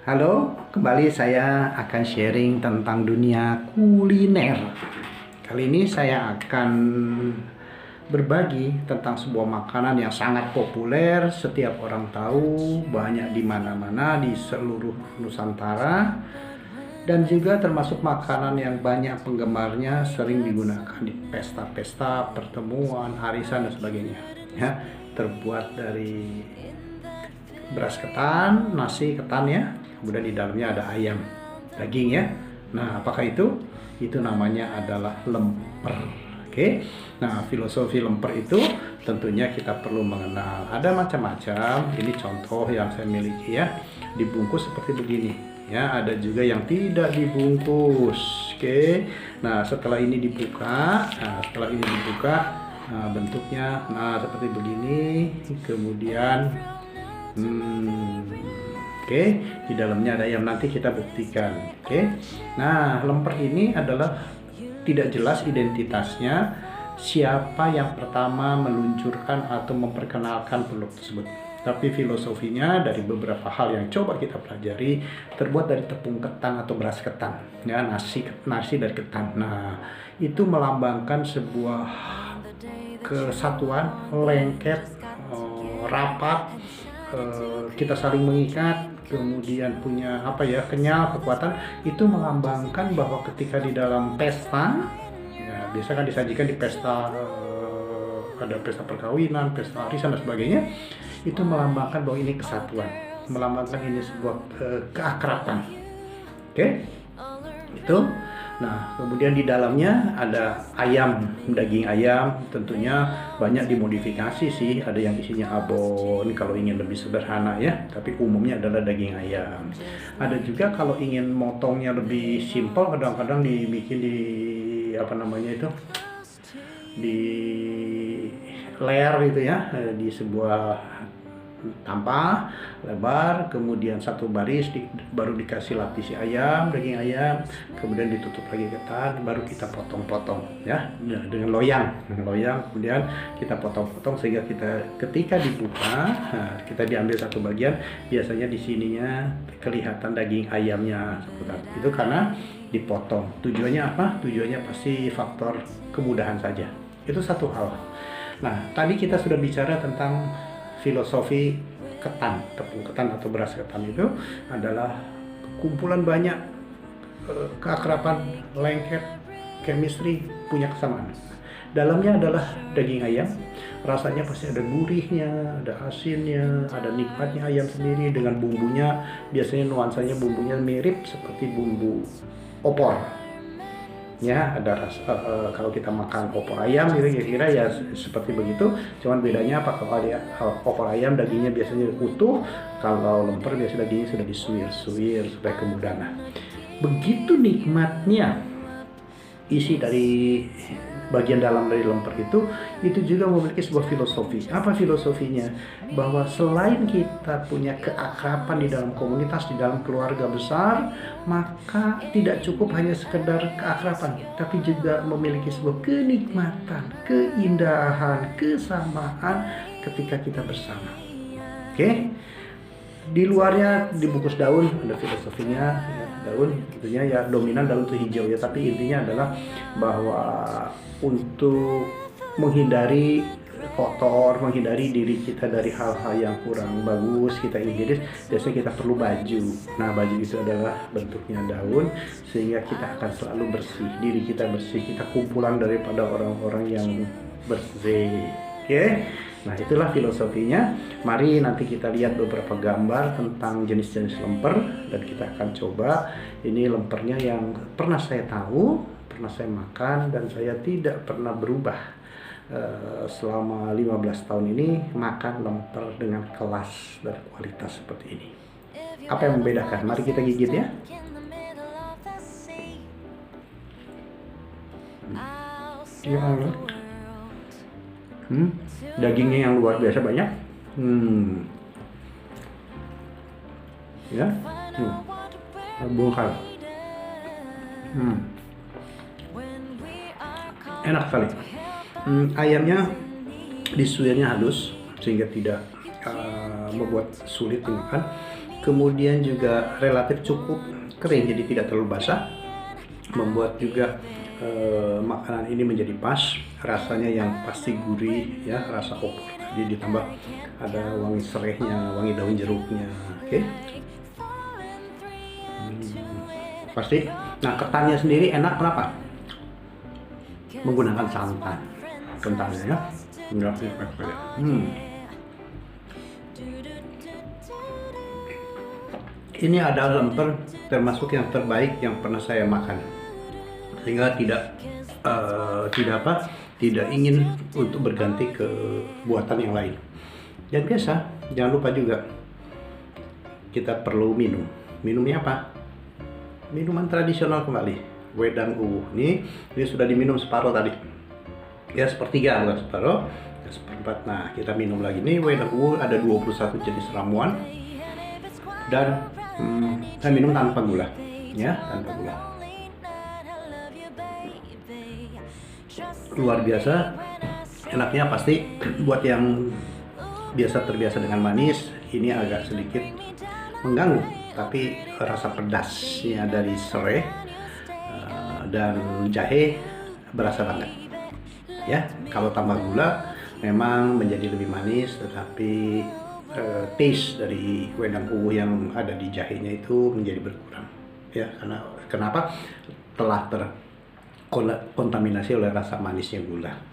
Halo, kembali saya akan sharing tentang dunia kuliner. Kali ini saya akan berbagi tentang sebuah makanan yang sangat populer, setiap orang tahu, banyak di mana-mana di seluruh Nusantara, dan juga termasuk makanan yang banyak penggemarnya, sering digunakan di pesta-pesta, pertemuan, arisan dan sebagainya. Ya, terbuat dari beras ketan, nasi ketan ya, kemudian di dalamnya ada ayam, daging ya. Nah, apakah itu? Itu namanya adalah lemper. Oke. Nah, filosofi lemper itu tentunya kita perlu mengenal. Ada macam-macam. Ini contoh yang saya miliki ya. Dibungkus seperti begini. Ya, ada juga yang tidak dibungkus. Oke. Nah, setelah ini dibuka, bentuknya seperti begini. Kemudian oke, di dalamnya ada ayam, nanti kita buktikan. Oke. Nah, lemper ini adalah tidak jelas identitasnya, siapa yang pertama meluncurkan atau memperkenalkan produk tersebut. Tapi filosofinya dari beberapa hal yang coba kita pelajari, terbuat dari tepung ketan atau beras ketan, ya, nasi dari ketan. Nah, itu melambangkan sebuah kesatuan, lengket, rapat, kita saling mengikat, kemudian punya kenyal, kekuatan. Itu melambangkan bahwa ketika di dalam pesta, ya, biasa kan disajikan di pesta, ada pesta perkawinan, pesta arisan dan sebagainya, itu melambangkan bahwa ini kesatuan, melambangkan ini sebuah keakraban. Oke, itu. Nah, kemudian di dalamnya ada ayam, daging ayam, tentunya banyak dimodifikasi sih, ada yang isinya abon kalau ingin lebih sederhana ya, tapi umumnya adalah daging ayam. Ada juga kalau ingin motongnya lebih simpel, kadang-kadang dibikin di layer gitu ya, di sebuah tampah lebar, kemudian satu baris baru dikasih lapisi ayam, daging ayam, kemudian ditutup lagi ketan, baru kita potong-potong ya, dengan loyang, kemudian kita potong-potong sehingga ketika dibuka, kita diambil satu bagian, biasanya di sininya kelihatan daging ayamnya itu karena dipotong. Tujuannya apa? Tujuannya pasti faktor kemudahan saja. Itu satu hal. Nah, tadi kita sudah bicara tentang filosofi ketan, tepung ketan atau beras ketan itu adalah kumpulan banyak keakraban, lengket, chemistry, punya kesamaan. Dalamnya adalah daging ayam, rasanya pasti ada gurihnya, ada asinnya, ada nikmatnya ayam sendiri dengan bumbunya. Biasanya nuansanya bumbunya mirip seperti bumbu opor. Ya, ada rasa kalau kita makan opor ayam kira-kira ya seperti begitu, cuman bedanya apa, kalau opor ayam dagingnya biasanya utuh, kalau lemper biasanya dagingnya sudah disuir-suir supaya kemudahan. Nah, begitu nikmatnya isi dari bagian dalam dari lemper itu juga memiliki sebuah filosofi. Apa filosofinya? Bahwa selain kita punya keakraban di dalam komunitas, di dalam keluarga besar, maka tidak cukup hanya sekedar keakraban, tapi juga memiliki sebuah kenikmatan, keindahan, kesamaan ketika kita bersama. Oke? Di luarnya dibungkus daun, ada filosofinya ya, daun tentunya ya dominan daun itu hijau ya, tapi intinya adalah bahwa untuk menghindari kotor, menghindari diri kita dari hal-hal yang kurang bagus, kita ingin biasanya kita perlu baju. Nah, baju itu adalah bentuknya daun sehingga kita akan selalu bersih, diri kita bersih, kita kumpulan daripada orang-orang yang bersih. Oke? Nah, itulah filosofinya. Mari nanti kita lihat beberapa gambar tentang jenis-jenis lemper dan kita akan coba. Ini lempernya yang pernah saya tahu, pernah saya makan, dan saya tidak pernah berubah selama 15 tahun ini makan lemper dengan kelas dan kualitas seperti ini. Apa yang membedakan? Mari kita gigit ya. Dagingnya yang luar biasa banyak. Ya, bongkar. Enak sekali. Ayamnya disuirnya halus sehingga tidak membuat sulit dimakan. kemudian juga relatif cukup kering, jadi tidak terlalu basah, membuat juga makanan ini menjadi pas, rasanya yang pasti gurih ya, rasa opor tadi ditambah ada wangi serehnya, wangi daun jeruknya. Oke. Pasti. Nah, ketannya sendiri enak kenapa? Menggunakan santan kentalnya ya. Ini adalah lemper termasuk yang terbaik yang pernah saya makan, sehingga tidak ingin untuk berganti ke buatan yang lain. Dan biasa, jangan lupa juga kita perlu minum. Minumnya apa? Minuman tradisional kembali, wedang uwu. Ini sudah diminum separuh tadi. Ya, sepertiga bukan separuh, ya, seperempat. Nah, kita minum lagi. Ini wedang uwu ada 21 jenis ramuan. Dan saya minum tanpa gula, ya, tanpa gula. Luar biasa enaknya, pasti buat yang terbiasa dengan manis, ini agak sedikit mengganggu, tapi rasa pedasnya dari serai dan jahe berasa banget ya. Kalau tambah gula memang menjadi lebih manis, tetapi taste dari wedang uwu yang ada di jahenya itu menjadi berkurang ya, karena kenapa? Telah terkontaminasi oleh rasa manisnya gula.